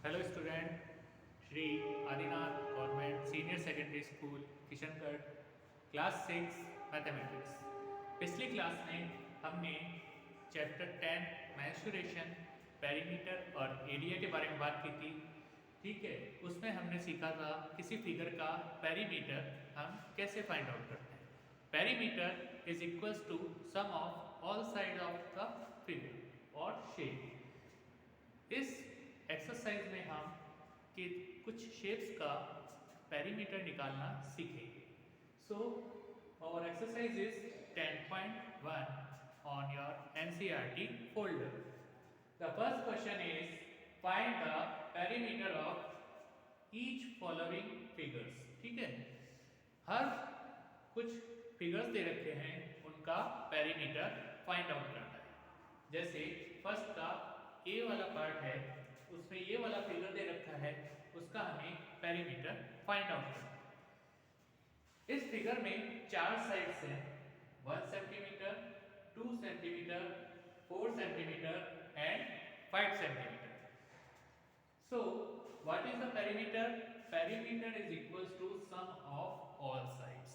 Hello student, Shri Adinath government senior secondary school Kishangarh, class 6 mathematics. पिछली class में हमने चैप्टर 10 मेंसुरेशन, पेरीमीटर और एरिया के बारे में बात की थी। ठीक है, उसमें हमने सीखा था किसी फिगर का पेरीमीटर हम कैसे फाइंड आउट करते हैं। Perimeter is equals to sum of all side of the figure और शेप। इस एक्सरसाइज में हम कि कुछ शेप्स का पेरीमीटर निकालना सीखेंगे। So our exercise is 10.1 on your NCERT folder. The first question is find the perimeter of each following figures. ठीक है, हर कुछ फिगर्स दे रखे हैं, उनका पेरीमीटर फाइंड आउट करना है। जैसे फर्स्ट का ए वाला पार्ट है, उसमें ये वाला फिगर दे रखा है, उसका हमें पेरीमीटर फाइंड आउट करना है। इस फिगर में चार साइड्स हैं, 1 centimetre, 2 centimetre, 4 centimetre and 5 centimetre. So what is the perimeter? Perimeter is equals to sum of all sides.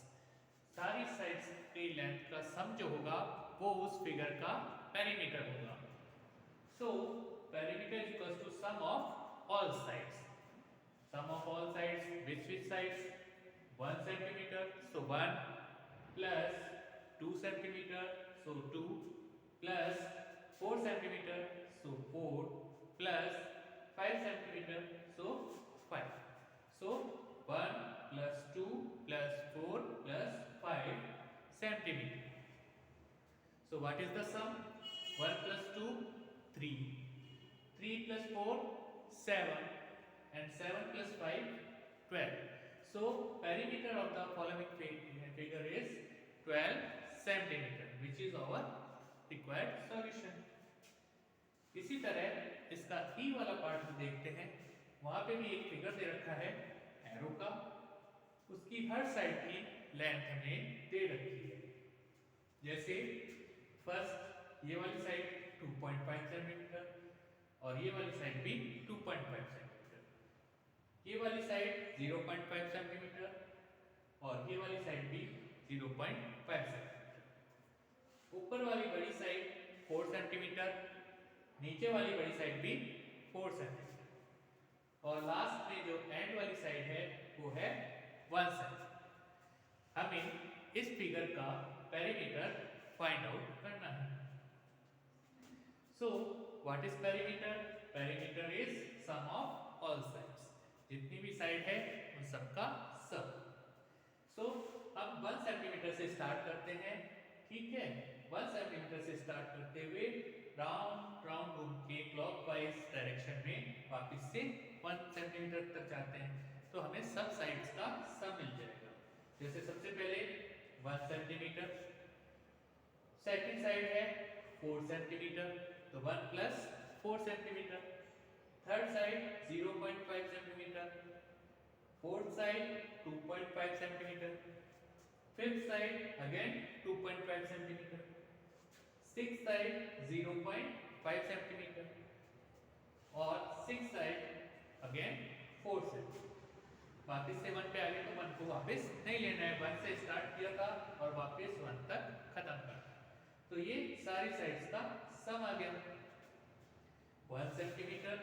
सारी साइड्स की लेंथ का सम जो होगा वो उस फिगर का पेरीमीटर होगा। So perimeter is equals to sum of all sides. Sum of all sides, which sides? 1 centimeter, so 1 plus 2 centimeter, so 2 plus 4 centimeter, so 4 plus 5 centimeter, so 5. So 1 plus 2 plus 4 plus 5 centimeter. So what is the sum? 1 plus 2, 3. 3 plus 4, 7. And 7 plus 5, 12. So perimeter of the following figure is 12 centimeter, which is our required solution. इसी तरह इसका ई वाला part हम देखते हैं। वहां पे भी एक फिगर दे रखा है एरो का, उसकी हर साइड की लेंथ हमें दे रखी है। जैसे फर्स्ट ये वाली साइड 2.5 सेंटीमीटर और ये वाली साइड भी 2.5 सेंटीमीटर, ये वाली साइड 0.5 सेंटीमीटर और ये वाली साइड भी 0.5 सेंटीमीटर। ऊपर वाली बड़ी साइड 4 सेंटीमीटर, नीचे वाली बड़ी साइड भी 4 सेंटीमीटर और लास्ट में जो एंड वाली साइड है वो है 1 सेंटीमीटर। हमें इस फिगर का पेरीमीटर फाइंड आउट करना है। So what is perimeter? Perimeter is sum of all sides. जितनी भी साइड है उन सबका सम। So अब 1 सेंटीमीटर से स्टार्ट करते हैं। ठीक है, 1 सेंटीमीटर से स्टार्ट करते हुए राउंड राउंड घूम के क्लॉकवाइज डायरेक्शन में वापस से 1 सेंटीमीटर तक जाते हैं, तो हमें सब साइड्स का सम मिल जाएगा। जैसे सबसे पहले 1 सेंटीमीटर, सेकंड साइड है 4 सेंटीमीटर, तो 1 plus 4 centimetre, third side 0.5 centimetre, fourth side 2.5 centimetre, fifth side again 2.5 centimetre, sixth side 0.5 centimetre और सिक्स्थ साइड अगेन 4 सेंटीमीटर। वापस से 1 पे आ गए तो 1 को वापस नहीं लेना है, 1 से स्टार्ट किया था और वापस 1 तक खत्म करना। तो ये सारी साइड्स का सम आ गया। 1 centimetre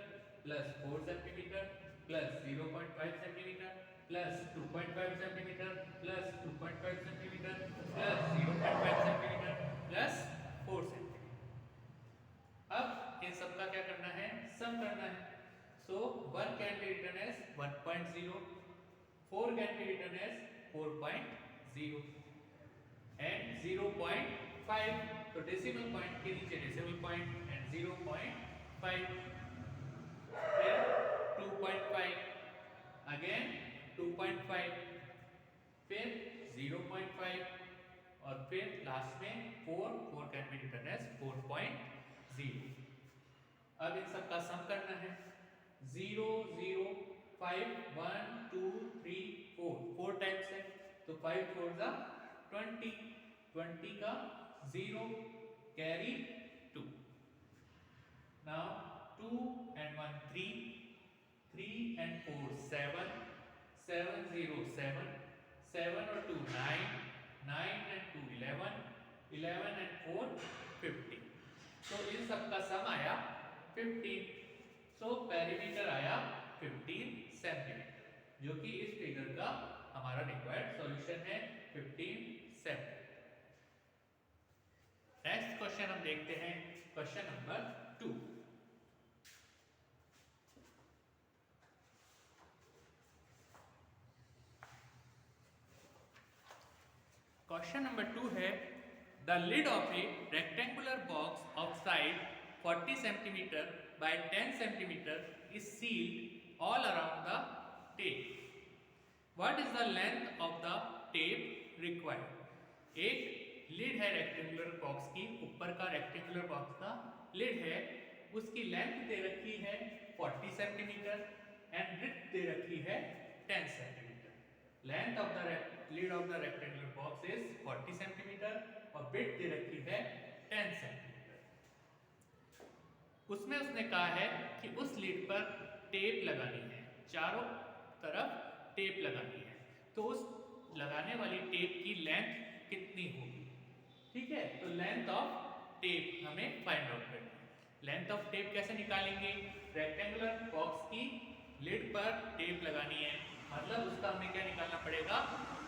plus 4 centimetre plus 0.5 centimetre plus 2.5 centimetre plus 2.5 centimetre plus 0.5 centimetre plus 4 centimetre. अब इन सब का क्या करना है? सम करना है। So 1 can be written as 1.0, 4 can be written as 4.0 and 0.5, तो डेसिमल पॉइंट के नीचे डेसिमल पॉइंट एंड 0.5, फिर 2.5 अगेन 2.5, फिर 0.5 और फिर लास्ट में 4 कैन बी रिटन एज 4.0। अब इन सब का सम करना है। 0 0 5 1 2 3 4 टाइम्स है, तो 5 4 जा 20, 20 का 0 carry 2. Now 2 and 1 3, 3 and 4 7, 7 0 7, 7 और 2 9, 9 and 2 11, 11 and 4 15। तो इन सब का सम आया 15। सो पेरीमीटर आया 15 सेंटीमीटर, जो कि इस फिगर का हमारा रिक्वायर्ड सॉल्यूशन है 15 सेंटीमीटर। नेक्स्ट क्वेश्चन हम देखते हैं, क्वेश्चन नंबर 2। क्वेश्चन नंबर 2 है, the lid of a rectangular box of side 40 centimetre by 10 centimeter is sealed all around the tape. What is the length of the tape required? एक lid है rectangular box की, ऊपर का rectangular box का lid है, उसकी length दे रखी है 40 सेंटीमीटर एंड ब्रेड्थ दे रखी है 10 centimetre. Length of the lid of the rectangular box is 40 centimetre और ब्रेड्थ दे रखी है 10 सेंटीमीटर। उसमें उसने कहा है कि उस लीड पर टेप लगानी है, चारों तरफ टेप लगानी है, तो उस लगाने वाली टेप की लेंथ कितनी होगी? ठीक है, तो लेंथ ऑफ टेप हमें फाइंड आउट करनी है। लेंथ ऑफ टेप कैसे निकालेंगे? रेक्टेंगुलर बॉक्स की लीड पर टेप लगानी है, मतलब उसका हमें क्या निकालना पड़ेगा?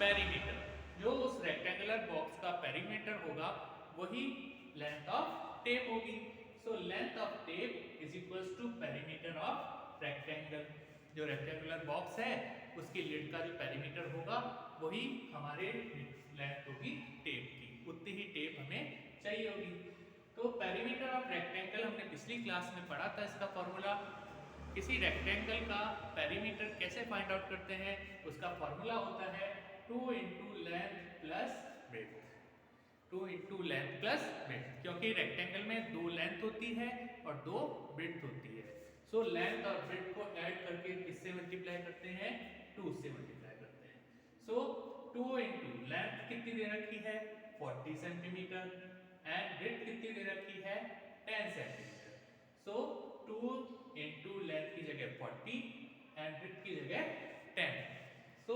पेरीमीटर। जो उस रेक्टेंगुलर बॉक्स का पेरीमीटर होगा वही लेंथ ऑफ टेप होगी। So length of tape is equals to perimeter of rectangle। जो रेक्टेंगुलर बॉक्स है उसकी लिड का जो पेरीमीटर होगा वही हमारे लेंथ होगी टेप की, उतनी ही टेप हमें चाहिए होगी। तो पेरीमीटर ऑफ रेक्टेंगल हमने पिछली क्लास में पढ़ा था, इसका फॉर्मूला। किसी रेक्टेंगल का पेरीमीटर कैसे फाइंड आउट करते हैं? उसका फॉर्मूला होता है 2 × length plus breadth. 2 × length plus breadth, क्योंकि रेक्टेंगल में 2 लेंथ होती है और 2 ब्रेड्थ होती है। सो लेंथ और ब्रेड्थ को ऐड करके किससे मल्टीप्लाई करते हैं? 2 से मल्टीप्लाई करते हैं। सो 2 × लेंथ कितनी दे रखी है? 40 सेंटीमीटर एंड ब्रेड्थ कितनी दे रखी है? 10 सेंटीमीटर। सो 2 × लेंथ की जगह 40 एंड ब्रेड्थ की जगह 10। सो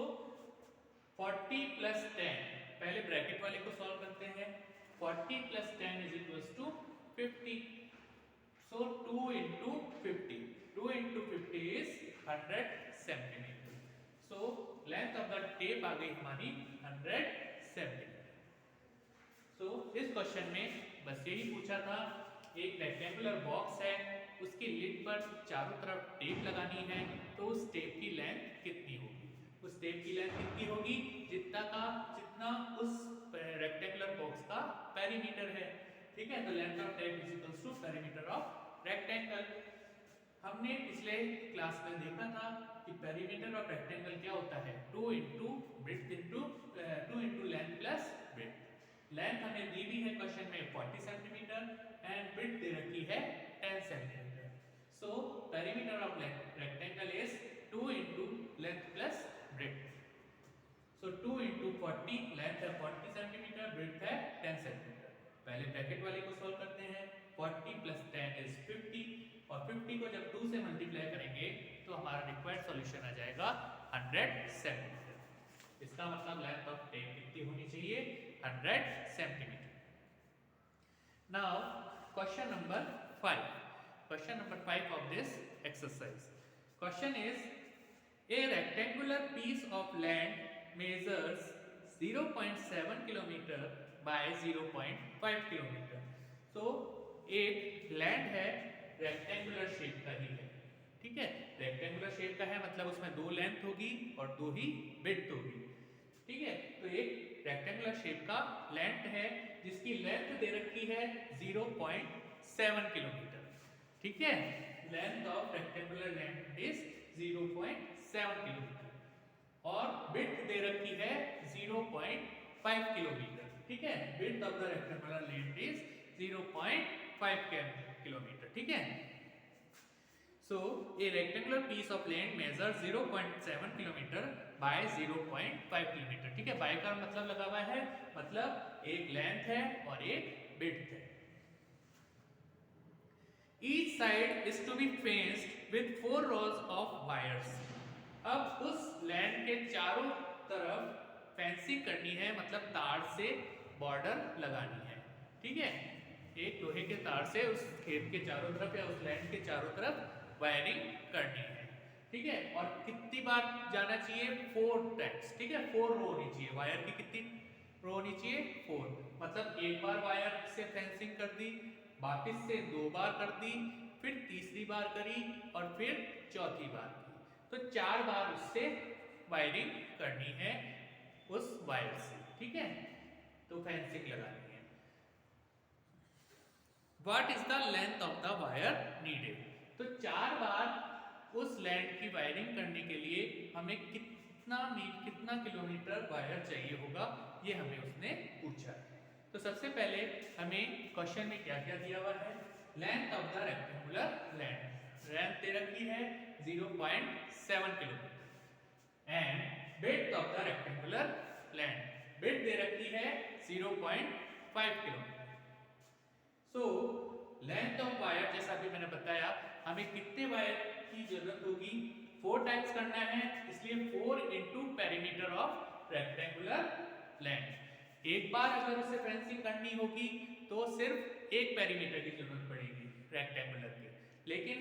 40 + 10, पहले ब्रैकेट वाले को सॉल्व करते हैं। 40 + 10 = 50। So 2 × 50, 2 × 50 is 100 centimetre. So length of the tape आ गई हमारी 100 सेंटीमीटर। सो इस क्वेश्चन में बस यही पूछा था, एक रेक्टेंगुलर बॉक्स है, उसकी लिड पर चारों तरफ टेप लगानी है, तो उस टेप की लेंथ कितनी होगी? उस टेप की लेंथ कितनी होगी? जितना उस रेक्टेंगुलर बॉक्स का पेरीमीटर है। ठीक है, तो length of tape = perimeter of rectangle. हमने पिछले क्लास में देखा था कि पेरीमीटर ऑफ रेक्टेंगल क्या होता है? 2 × breadth × 2 × length plus breadth. Length हमें दी भी है क्वेश्चन में 40 सेंटीमीटर एंड ब्रेड्थ दे रखी है 10 centimetre. So perimeter of rectangle is 2 × length plus breadth. So 2 × 40, length है 40 सेंटीमीटर, ब्रेड्थ है 10 सेंटीमीटर। पहले ब्रैकेट वाले को सॉल्व करते हैं। 40 + 10 is 50 और 50 को जब 2 से मल्टीप्लाई करेंगे तो हमारा रिक्वायर्ड सॉल्यूशन आ जाएगा 100 सेंटीमीटर। इसका मतलब लेंथ ऑफ टेप कितनी होनी चाहिए? 100 centimetre. Now question number 5। Question number 5 of this exercise. Question is, a rectangular piece of land measures 0.7 kilometer by 0.5 kilometer. So एक लैंड है, रेक्टेंगुलर शेप का ही है। ठीक है, रेक्टेंगुलर शेप का है मतलब उसमें 2 लेंथ होगी और 2 ही ब्रेड्थ होगी। ठीक है, तो एक रेक्टेंगुलर शेप का लैंड है जिसकी लेंथ दे रखी है 0.7 किलोमीटर। ठीक है, length of rectangular land is 0.7 kilometre और ब्रेड्थ दे रखी है 0.5 किलोमीटर। ठीक है, breadth of the rectangular land is 0.5 kilometre. ठीक है, so a rectangular piece of land measure 0.7 kilometre by 0.5 kilometre. ठीक है, बाय का मतलब लगा हुआ है, मतलब एक लेंथ है और एक ब्रेड्थ है। Each side is to be fenced with 4 rows of wires. अब उस लैंड के चारों तरफ फेंसिंग करनी है, मतलब तार से बॉर्डर लगानी है। ठीक है, एक लोहे के तार से उस खेत के चारों तरफ या उस लैंड के चारों तरफ वायरिंग करनी है। ठीक है, और कितनी बार जाना चाहिए? 4 टाइम्स। ठीक है, 4 रो होनी चाहिए वायर की। कितनी रो होनी चाहिए? 4। मतलब एक बार वायर से फेंसिंग कर दी, वापस से 2 बार कर दी, फिर तीसरी बार करी और फिर चौथी बार की। तो 4 बार उससे वायरिंग करनी है उस वायर से। ठीक है, तो फेंसिंग लगानी है। What is the length of the wire needed? तो 4 बार उस लैंड की वायरिंग करने के लिए हमें कितना किलोमीटर वायर चाहिए होगा, ये हमें उसने पूछा है। तो सबसे पहले हमें क्वेश्चन में क्या क्या दिया हुआ है? Length of the rectangular land, length दे रखी है 0.7 kilometre and width of the rectangular land, width दे रखी है 0.5 kilometre. So length of wire, जैसा अभी मैंने बताया, हमें कितने वायर की जरूरत होगी? 4 टाइम्स करना है, इसलिए 4 into perimeter of rectangular land. एक बार अगर उसे फेंसिंग करनी होगी तो सिर्फ एक पेरीमीटर की जरूरत पड़ेगी रेक्टेंगुलर के, लेकिन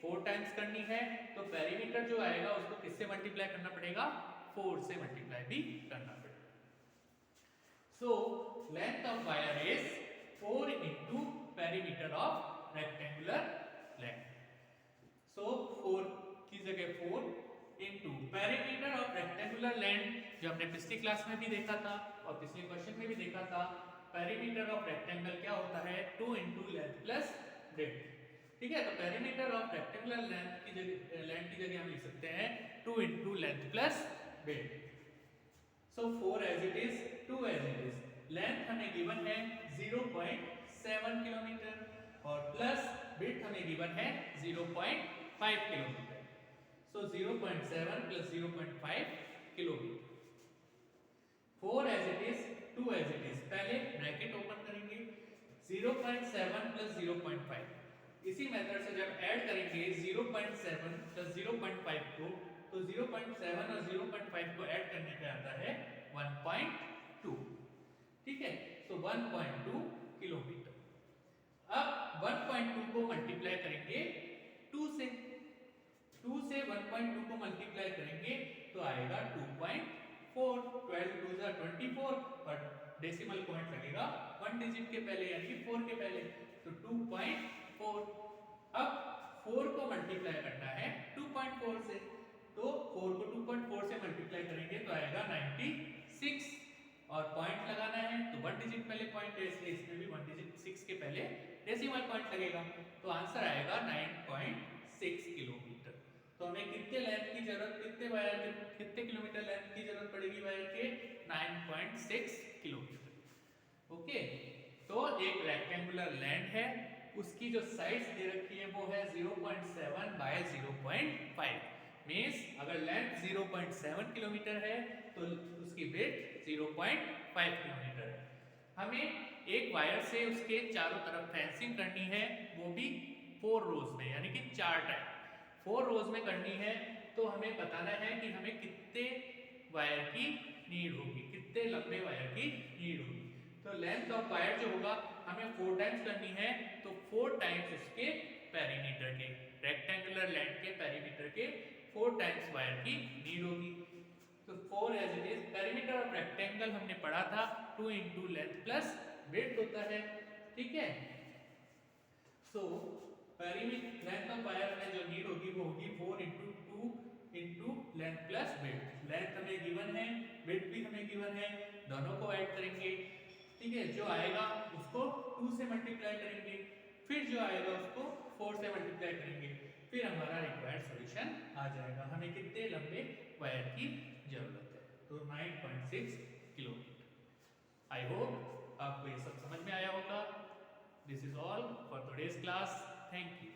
4 टाइम्स करनी है तो पेरीमीटर जो आएगा उसको किससे मल्टीप्लाई करना पड़ेगा? 4 से मल्टीप्लाई भी करना पड़ेगा। So length of wire is 4 into perimeter of rectangular land. So 4 की जगह 4 into perimeter of rectangular land, जो हमने पिछली क्लास में भी देखा था और पिछले क्वेश्चन में भी देखा था। पेरीमीटर ऑफ रेक्टेंगल क्या होता है? 2 इंटू लेंथ प्लस ब्रेड्थ। ठीक है, तो पेरीमीटर ऑफ रेक्टेंगुलर लैंड की जगह हम लिख सकते हैं 2 into length plus breadth. So 4 as it is, 2 as it is. Length हमें गिवन है 0.7 किलोमीटर और प्लस ब्रेड्थ हमें गिवन है 0.5 kilometre. So 0.7 plus 0.5 kilometre. 4 as it is, 2 as it is. पहले ब्रैकेट ओपन करेंगे, 0.7 प्लस 0.5। इसी मेथड से जब ऐड करेंगे 0.7 प्लस 0.5 को, तो 0.7 और 0.5 को ऐड करने पे आता है 1.2। ठीक है, तो 1.2 किलोमीटर। अब 1.2 को मल्टीप्लाई करेंगे 2 से, 2 से 1.2 को मल्टीप्लाई करेंगे तो आएगा 2.4। 12 2 जा 24 और डेसिमल पॉइंट लगेगा 1 डिजिट के पहले यानी 4 के पहले, तो 2.4। अब 4 को मल्टीप्लाई करना है 2.4 से, तो 4 को 2.4 से मल्टीप्लाई करेंगे तो आएगा 96 और पॉइंट लगाना है तो 1 डिजिट पहले पॉइंट है, इसलिए इसमें भी 1 डिजिट 6 के पहले डेसिमल पॉइंट लगेगा, तो आंसर आएगा 9.6 किलोमीटर। तो हमें कितने लेंथ की जरूरत, कितने वायर के, कितने किलोमीटर लेंथ की जरूरत पड़ेगी वायर के? 9.6 किलोमीटर। ओके, तो एक रेक्टेंगुलर लैंड है, उसकी जो साइड्स दे रखी है वो है 0.7 बाय 0.5। मींस अगर लेंथ 0.7 किलोमीटर है तो उसकी विड्थ 0.5 किलोमीटर है। हमें एक वायर से उसके चारों तरफ फेंसिंग करनी है, वो भी 4 रोज में, यानी कि 4 टाइम 4 रोज में करनी है। तो हमें बताना है कि हमें कितने वायर की नीड होगी, कितने लंबे वायर की नीड होगी। तो लेंथ ऑफ वायर जो होगा हमें 4 टाइम्स करनी है, तो 4 टाइम्स उसके पेरीमीटर के, रेक्टेंगुलर लैंड के पेरीमीटर के 4 टाइम्स वायर की नीड होगी। तो 4 as it is. Perimeter of rectangle हमने पढ़ा था 2 इंटू लेंथ प्लस ब्रेड्थ होता है। ठीक है, so perimeter length of wire में जो नीड होगी वो होगी 4 into 2 into length plus breadth. Length हमें गिवन है, ब्रेड्थ भी हमें गिवन है, दोनों को ऐड करेंगे। ठीक है, जो आएगा उसको 2 से मल्टीप्लाई करेंगे, फिर जो आएगा उसको 4 से मल्टीप्लाई करेंगे, फिर हमारा रिक्वायर्ड सॉल्यूशन आ जाएगा। हमें कितने लंबे वायर की जरूरत है, तो 9.6 किलोमीटर। आई होप आपको ये सब समझ में आया होगा। This is all for today's class. Thank you.